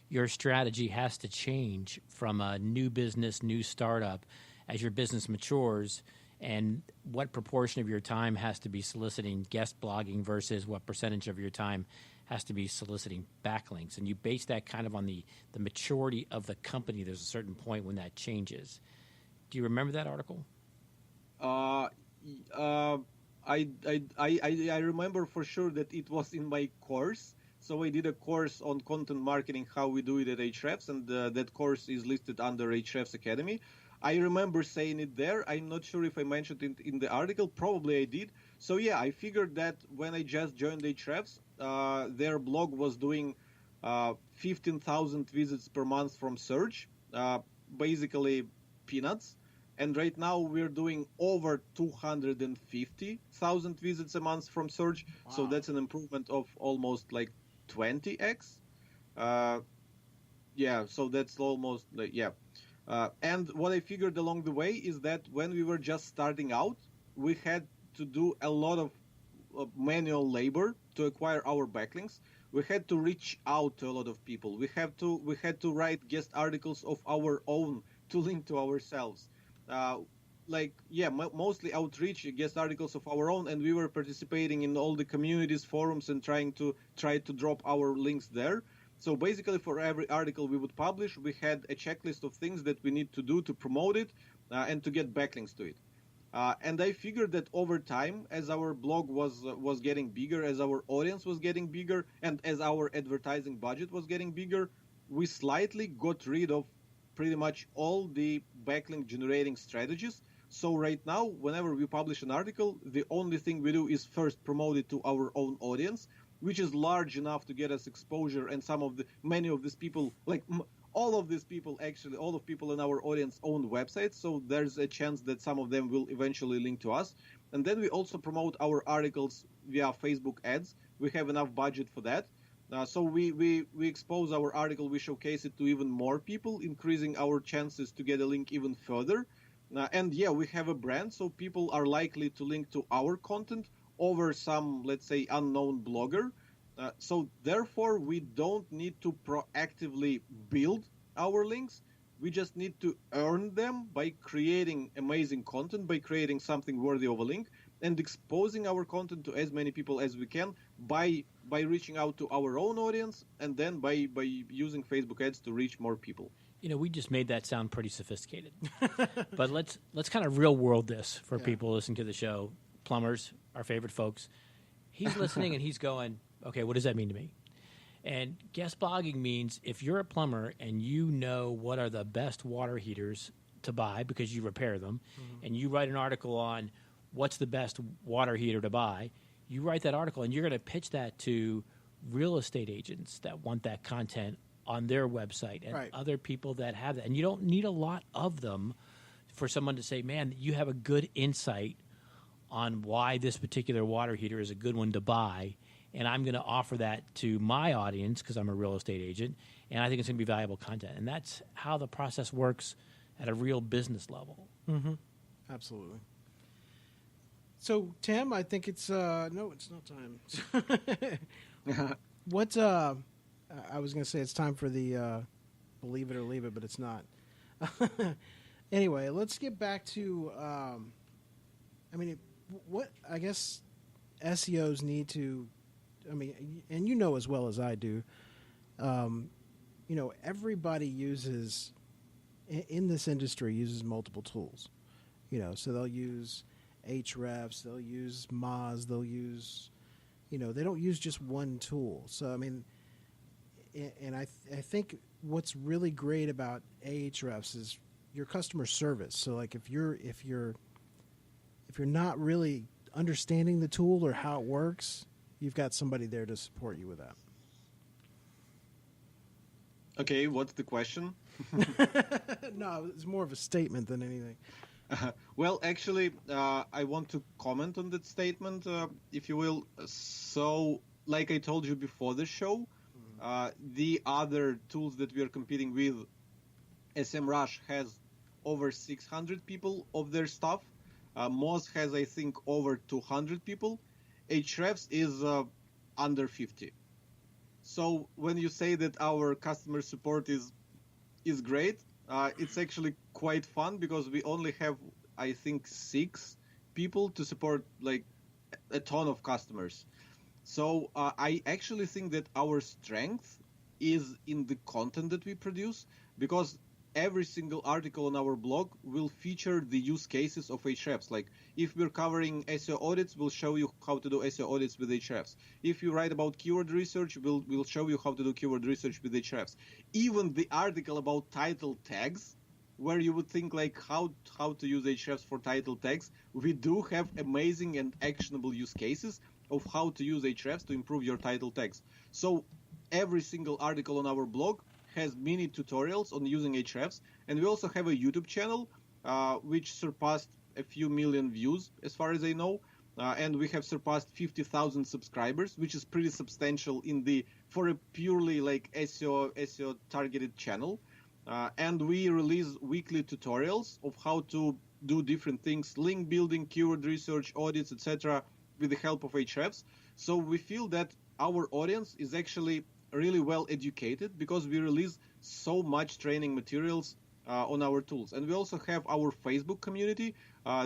S3: your strategy has to change from a new business, new startup as your business matures, and what proportion of your time has to be soliciting guest blogging versus what percentage of your time has to be soliciting backlinks. And you base that kind of on the maturity of the company. There's a certain point when that changes. Do you remember that article?
S4: I remember for sure that it was in my course. So I did a course on content marketing, how we do it at Ahrefs, and that course is listed under Ahrefs Academy. I remember saying it there. I'm not sure if I mentioned it in the article. Probably I did. So yeah, I figured that when I just joined Ahrefs, their blog was doing 15,000 visits per month from search, basically peanuts. And right now we're doing over 250,000 visits a month from search. Wow. So that's an improvement of almost like 20x. Yeah, so that's almost like, yeah. And what I figured along the way is that when we were just starting out, we had to do a lot of manual labor to acquire our backlinks. We had to reach out to a lot of people. We had to write guest articles of our own to link to ourselves. Mostly outreach guest articles of our own, and we were participating in all the communities, forums, and try to drop our links there. So basically, for every article we would publish, we had a checklist of things that we need to do to promote it and to get backlinks to it. And I figured that over time, as our blog was getting bigger, as our audience was getting bigger, and as our advertising budget was getting bigger, we slightly got rid of pretty much all the backlink generating strategies. So right now, whenever we publish an article, the only thing we do is first promote it to our own audience, which is large enough to get us exposure. And many of these people, all of people in our audience own websites. So there's a chance that some of them will eventually link to us. And then we also promote our articles via Facebook ads. We have enough budget for that. So we expose our article, we showcase it to even more people, increasing our chances to get a link even further. And yeah, we have a brand, so people are likely to link to our content over some, let's say, unknown blogger. So therefore, we don't need to proactively build our links. We just need to earn them by creating amazing content, by creating something worthy of a link, and exposing our content to as many people as we can by reaching out to our own audience, and then by using Facebook ads to reach more people.
S3: You know, we just made that sound pretty sophisticated. But let's kind of real world this for people listening to the show. Plumbers, our favorite folks. He's listening and he's going, okay, what does that mean to me? And guest blogging means if you're a plumber and you know what are the best water heaters to buy because you repair them, and you write an article on what's the best water heater to buy, you write that article and you're going to pitch that to real estate agents that want that content on their website and other people that have that. And you don't need a lot of them for someone to say, man, you have a good insight on why this particular water heater is a good one to buy, and I'm going to offer that to my audience because I'm a real estate agent, and I think it's going to be valuable content. And that's how the process works at a real business level.
S2: Mm-hmm. Absolutely. So, Tim, I think it's no, it's not time. What I was going to say it's time for the believe it or leave it, but it's not. Anyway, let's get back to. I mean, what I guess SEOs need to. I mean, and you know as well as I do. Everybody uses in this industry uses multiple tools. So they'll use Ahrefs, they'll use Moz, they'll use. They don't use just one tool. So I mean, and I think what's really great about Ahrefs is your customer service. So like if you're not really understanding the tool or how it works, you've got somebody there to support you with that.
S4: Okay, what's the question?
S2: No, it's more of a statement than anything.
S4: Well, actually, I want to comment on that statement, if you will. So, like I told you before the show, the other tools that we are competing with, SEMrush has over 600 people of their staff. Moz has, I think, over 200 people. Ahrefs is under 50. So when you say that our customer support is great, it's actually quite fun because we only have, I think, 6 people to support like a ton of customers. So I actually think that our strength is in the content that we produce, because every single article on our blog will feature the use cases of Ahrefs. Like if we're covering SEO audits, we'll show you how to do SEO audits with Ahrefs. If you write about keyword research, we'll show you how to do keyword research with Ahrefs. Even the article about title tags, where you would think like how to use Ahrefs for title tags, we do have amazing and actionable use cases of how to use Ahrefs to improve your title tags. So every single article on our blog has mini tutorials on using Ahrefs, and we also have a YouTube channel which surpassed a few million views as far as I know, and we have surpassed 50,000 subscribers, which is pretty substantial for a purely like SEO targeted channel. And we release weekly tutorials of how to do different things, link building, keyword research, audits, etc., with the help of Ahrefs. So we feel that our audience is actually really well educated because we release so much training materials on our tools. And we also have our Facebook community,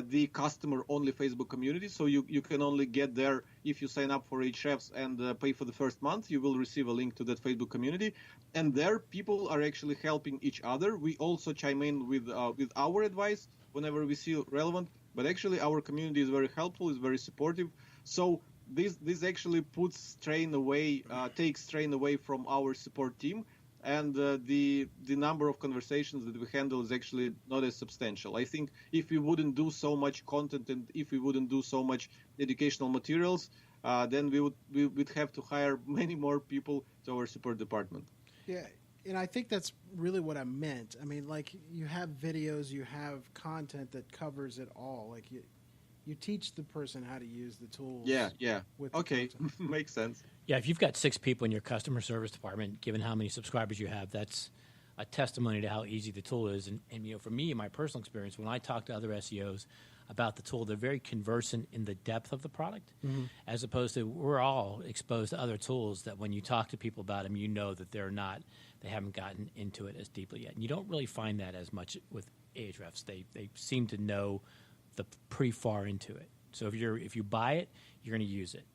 S4: the customer-only Facebook community. So you can only get there if you sign up for Ahrefs and pay for the first month. You will receive a link to that Facebook community. And there, people are actually helping each other. We also chime in with our advice whenever we see relevant. But actually, our community is very helpful, is very supportive. So this actually takes strain away from our support team, and the number of conversations that we handle is actually not as substantial. I think if we wouldn't do so much content and if we wouldn't do so much educational materials, then we would have to hire many more people to our support department.
S2: Yeah, and I think that's really what I meant. I mean, like you have videos, you have content that covers it all. Like you teach the person how to use the tools.
S4: Yeah.
S2: With
S4: Okay, makes sense.
S3: Yeah, if you've got 6 people in your customer service department, given how many subscribers you have, that's a testimony to how easy the tool is. And for me, in my personal experience, when I talk to other SEOs about the tool, they're very conversant in the depth of the product, as opposed to we're all exposed to other tools that when you talk to people about them, you know that they haven't gotten into it as deeply yet. And you don't really find that as much with Ahrefs. They seem to know pretty far into it. So if you buy it, you're going to use it.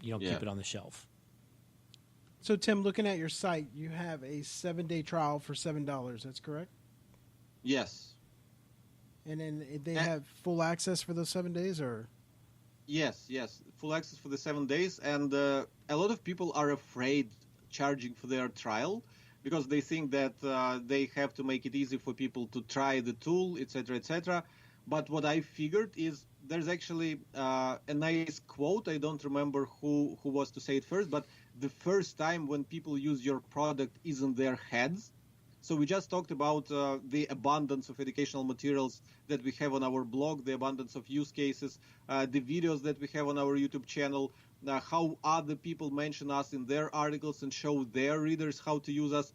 S3: You don't keep it on the shelf.
S2: So Tim, looking at your site, you have a 7-day trial for $7. That's correct?
S4: Yes.
S2: And then they have full access for those 7 days, or?
S4: Yes, full access for the 7 days, and a lot of people are afraid charging for their trial because they think that they have to make it easy for people to try the tool, etc., etc. But what I figured is there's actually a nice quote. I don't remember who was to say it first, but the first time when people use your product is in their heads. So we just talked about the abundance of educational materials that we have on our blog, the abundance of use cases, the videos that we have on our YouTube channel, how other people mention us in their articles and show their readers how to use us.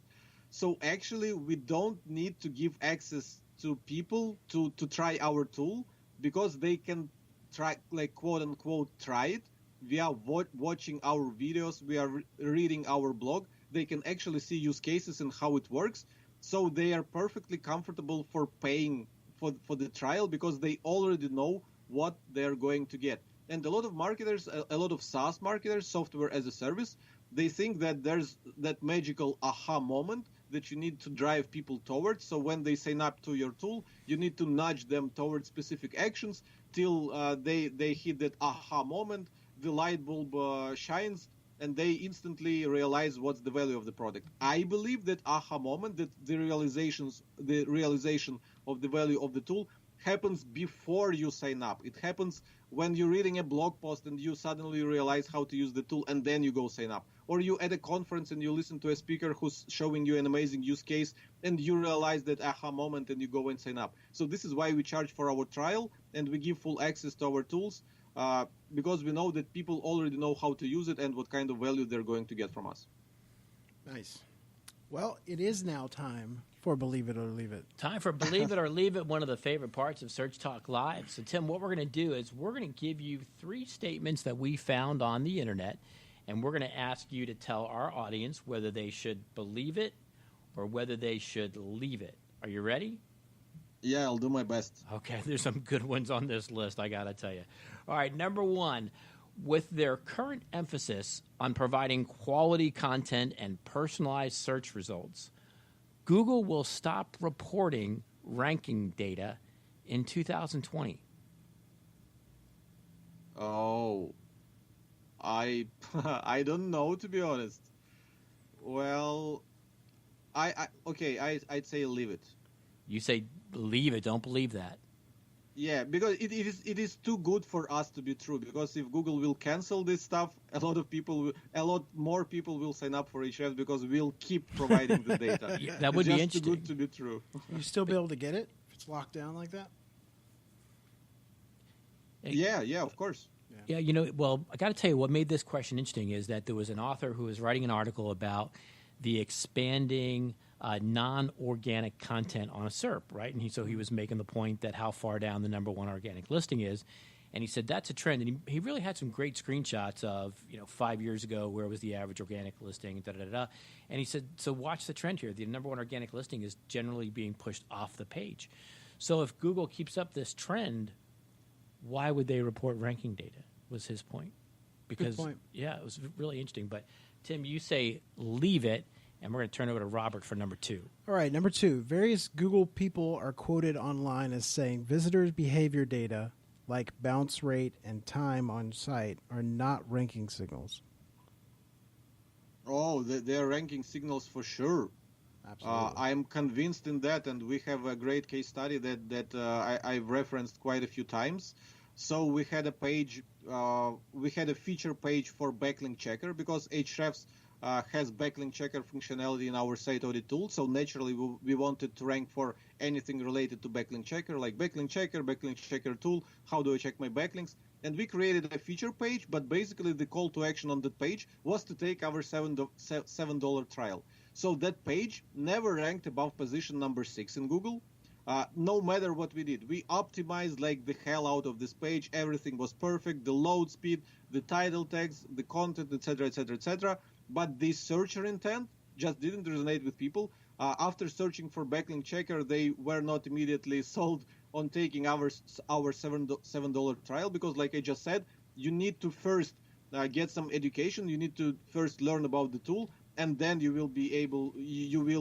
S4: So actually, we don't need to give access to people to try our tool because they can try, like quote unquote, try it. We are watching our videos. We are reading our blog. They can actually see use cases and how it works. So they are perfectly comfortable for paying for the trial because they already know what they're going to get. And a lot of marketers, a lot of SaaS marketers, software as a service, they think that there's that magical aha moment that you need to drive people towards. So when they sign up to your tool, you need to nudge them towards specific actions till they hit that aha moment, the light bulb shines, and they instantly realize what's the value of the product. I believe that aha moment, that the realization of the value of the tool happens before you sign up. It happens when you're reading a blog post and you suddenly realize how to use the tool and then you go sign up. Or you at a conference and you listen to a speaker who's showing you an amazing use case and you realize that aha moment and you go and sign up. So this is why we charge for our trial and we give full access to our tools because we know that people already know how to use it and what kind of value they're going to get from us.
S2: Nice. Well, it is now time for Believe It or Leave It.
S3: Time for Believe It or Leave It, one of the favorite parts of Search Talk Live. So, Tim, what we're going to do is we're going to give you 3 statements that we found on the internet, and we're going to ask you to tell our audience whether they should believe it or whether they should leave it. Are you ready?
S4: Yeah, I'll do my best.
S3: Okay, there's some good ones on this list, I got to tell you. All right, number 1. With their current emphasis on providing quality content and personalized search results, Google will stop reporting ranking data in 2020.
S4: Oh, I don't know, to be honest. Well, I'd say leave it.
S3: You say leave it, don't believe that.
S4: Yeah, because it is too good for us to be true. Because if Google will cancel this stuff, a lot more people will sign up for Ahref because we'll keep providing the data.
S3: Yeah, that would be interesting.
S4: Too good to be true.
S2: You still be able to get it if it's locked down like that?
S4: Yeah, of course.
S3: Yeah, well, I got to tell you what made this question interesting is that there was an author who was writing an article about the expanding non-organic content on a SERP, right? And he was making the point that how far down the number 1 organic listing is. And he said that's a trend. And he really had some great screenshots of, 5 years ago, where was the average organic listing, da-da-da-da. And he said, so watch the trend here. The number 1 organic listing is generally being pushed off the page. So if Google keeps up this trend, why would they report ranking data, was his point. Because,
S2: good point.
S3: Yeah, it was really interesting. But, Tim, you say leave it. And we're going to turn over to Robert for number 2.
S2: All right, number 2. Various Google people are quoted online as saying visitors' behavior data, like bounce rate and time on site, are not ranking signals.
S4: Oh, they're ranking signals for sure.
S2: Absolutely.
S4: I'm convinced in that, and we have a great case study that I've referenced quite a few times. So we had a page, we had a feature page for backlink checker because Ahrefs has backlink checker functionality in our site audit tool. So naturally, we wanted to rank for anything related to backlink checker, like backlink checker tool. How do I check my backlinks? And we created a feature page, but basically the call to action on that page was to take our $7 trial. So that page never ranked above position number 6 in Google. No matter what we did, we optimized like the hell out of this page. Everything was perfect. The load speed, the title tags, the content, etc., etc., etc. But the searcher intent just didn't resonate with people. After searching for backlink checker, they were not immediately sold on taking our $7 trial because, like I just said, you need to first get some education. You need to first learn about the tool, and then you will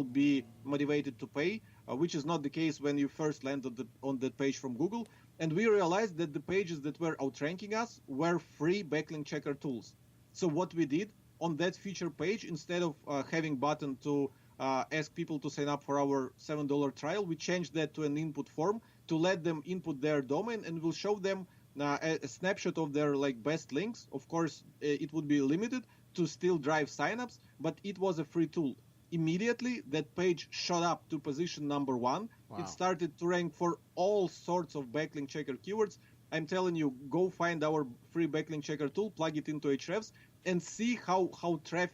S4: be motivated to pay, which is not the case when you first land on that page from Google. And we realized that the pages that were outranking us were free backlink checker tools. So what we did on that feature page, instead of having button to ask people to sign up for our $7 trial, we changed that to an input form to let them input their domain, and we'll show them a snapshot of their best links. Of course, it would be limited to still drive signups, but it was a free tool. Immediately, that page shot up to position number 1. Wow. It started to rank for all sorts of backlink checker keywords. I'm telling you, go find our free backlink checker tool, plug it into Ahrefs, and see how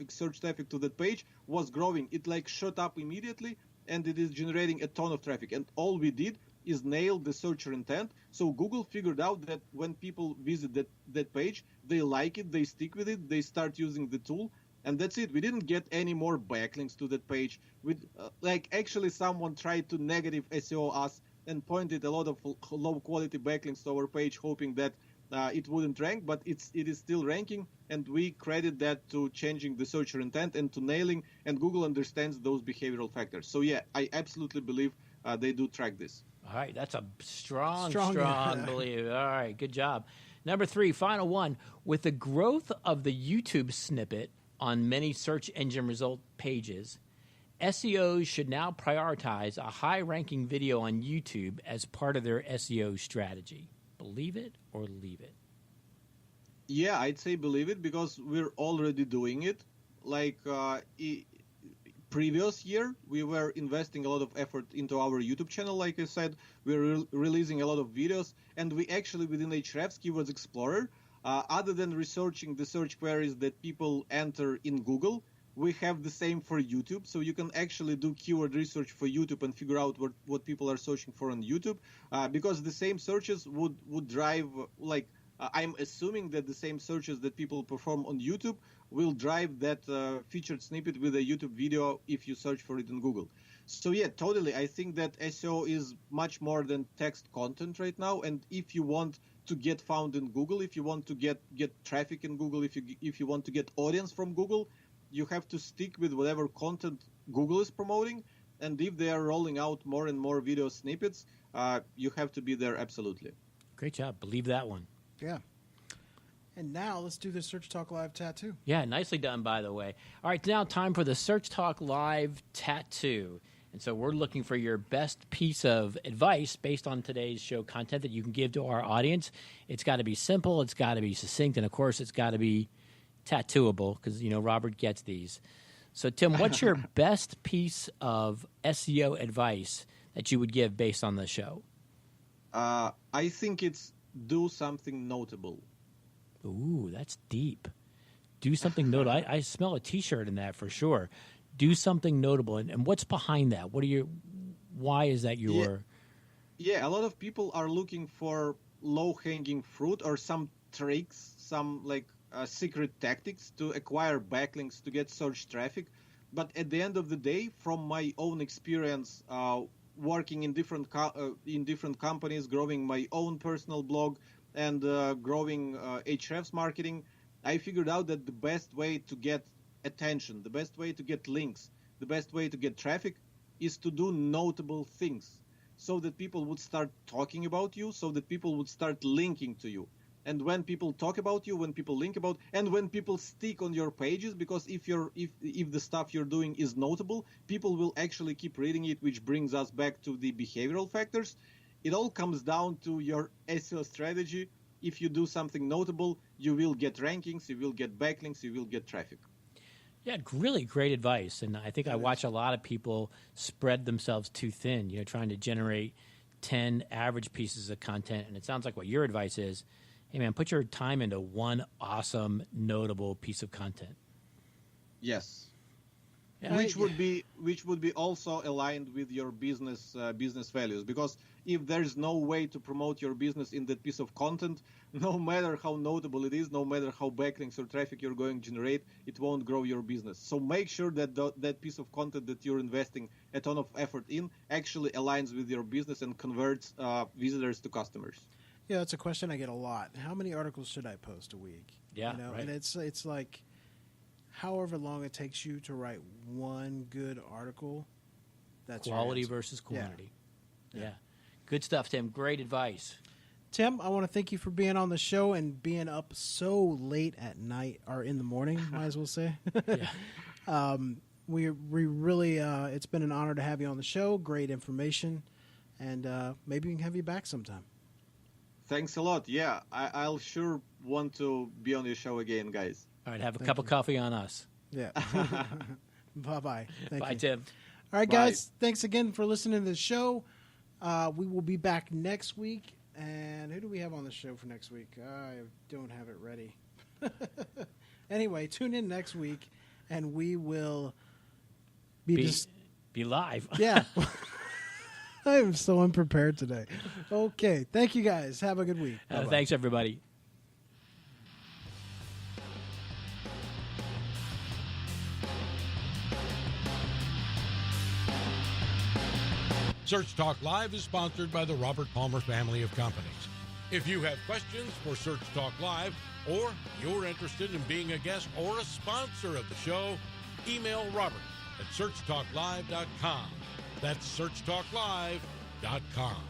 S4: search traffic to that page was growing. It shot up immediately, and it is generating a ton of traffic. And all we did is nail the searcher intent. So Google figured out that when people visit that page, they like it, they stick with it, they start using the tool, and that's it. We didn't get any more backlinks to that page. Actually, someone tried to negative SEO us and pointed a lot of low quality backlinks to our page, hoping that it wouldn't rank, but it is still ranking, and we credit that to changing the searcher intent and to nailing, and Google understands those behavioral factors. So yeah, I absolutely believe they do track this.
S3: All right, that's a strong
S2: yeah.
S3: belief. All right, good job. Number 3, final one. With the growth of the YouTube snippet on many search engine result pages, SEOs should now prioritize a high-ranking video on YouTube as part of their SEO strategy. Believe it or leave it?
S4: Yeah, I'd say believe it, because we're already doing it. Previous year, we were investing a lot of effort into our YouTube channel. Like I said, we're releasing a lot of videos, and we actually, within Ahrefs Keywords Explorer, other than researching the search queries that people enter in Google, we have the same for YouTube. So you can actually do keyword research for YouTube and figure out what people are searching for on YouTube, because the same searches would drive, I'm assuming that the same searches that people perform on YouTube will drive that featured snippet with a YouTube video if you search for it in Google. So yeah, totally. I think that SEO is much more than text content right now. And if you want to get found in Google, if you want to get traffic in Google, if you want to get audience from Google, you have to stick with whatever content Google is promoting. And if they are rolling out more and more video snippets, you have to be there absolutely.
S3: Great job. Believe that one.
S2: Yeah. And now let's do the Search Talk Live tattoo.
S3: Yeah, nicely done, by the way. All right, now time for the Search Talk Live tattoo. And so we're looking for your best piece of advice based on today's show content that you can give to our audience. It's got to be simple, it's got to be succinct, and of course it's got to be tattooable, because, Robert gets these. So, Tim, what's your best piece of SEO advice that you would give based on the show?
S4: I think it's do something notable.
S3: Ooh, that's deep. Do something notable. I smell a T-shirt in that for sure. Do something notable. And what's behind that? Why is that your...
S4: Yeah, a lot of people are looking for low-hanging fruit or some tricks, some secret tactics to acquire backlinks, to get search traffic. But at the end of the day, from my own experience working in different companies, growing my own personal blog, and growing Ahrefs marketing, I figured out that the best way to get attention, the best way to get links, the best way to get traffic is to do notable things, so that people would start talking about you, so that people would start linking to you. And when people talk about you, when people link about, and when people stick on your pages, because if the stuff you're doing is notable, people will actually keep reading it, which brings us back to the behavioral factors. It all comes down to your SEO strategy. If you do something notable, you will get rankings, you will get backlinks, you will get traffic.
S3: Yeah, really great advice. And I think I watch a lot of people spread themselves too thin, trying to generate 10 average pieces of content. And it sounds like what your advice is, hey, man, put your time into one awesome, notable piece of content.
S4: Yes.
S3: Yeah,
S4: which would be also aligned with your business values, because if there's no way to promote your business in that piece of content, no matter how notable it is, no matter how backlinks or traffic you're going to generate, it won't grow your business. So make sure that that piece of content that you're investing a ton of effort in actually aligns with your business and converts visitors to customers.
S2: Yeah, that's a question I get a lot. How many articles should I post a week?
S3: Yeah, right.
S2: And it's like, however long it takes you to write one good article, that's
S3: quality versus quantity. Yeah. Good stuff, Tim. Great advice.
S2: Tim, I want to thank you for being on the show and being up so late at night, or in the morning, might as well say.
S3: Yeah.
S2: We really, it's been an honor to have you on the show. Great information, and maybe we can have you back sometime.
S4: Thanks a lot. Yeah, I'll sure want to be on your show again, guys.
S3: All right, have a cup of coffee on us.
S2: Yeah. Bye-bye.
S3: Bye, Tim.
S2: All right, guys. Thanks again for listening to the show. We will be back next week. And who do we have on the show for next week? I don't have it ready. Anyway, tune in next week, and we will be
S3: live.
S2: Yeah. I am so unprepared today. Okay. Thank you guys. Have a good week.
S3: Thanks, everybody.
S1: Search Talk Live is sponsored by the Robert Palmer family of companies. If you have questions for Search Talk Live, or you're interested in being a guest or a sponsor of the show, email Robert at searchtalklive.com. That's searchtalklive.com.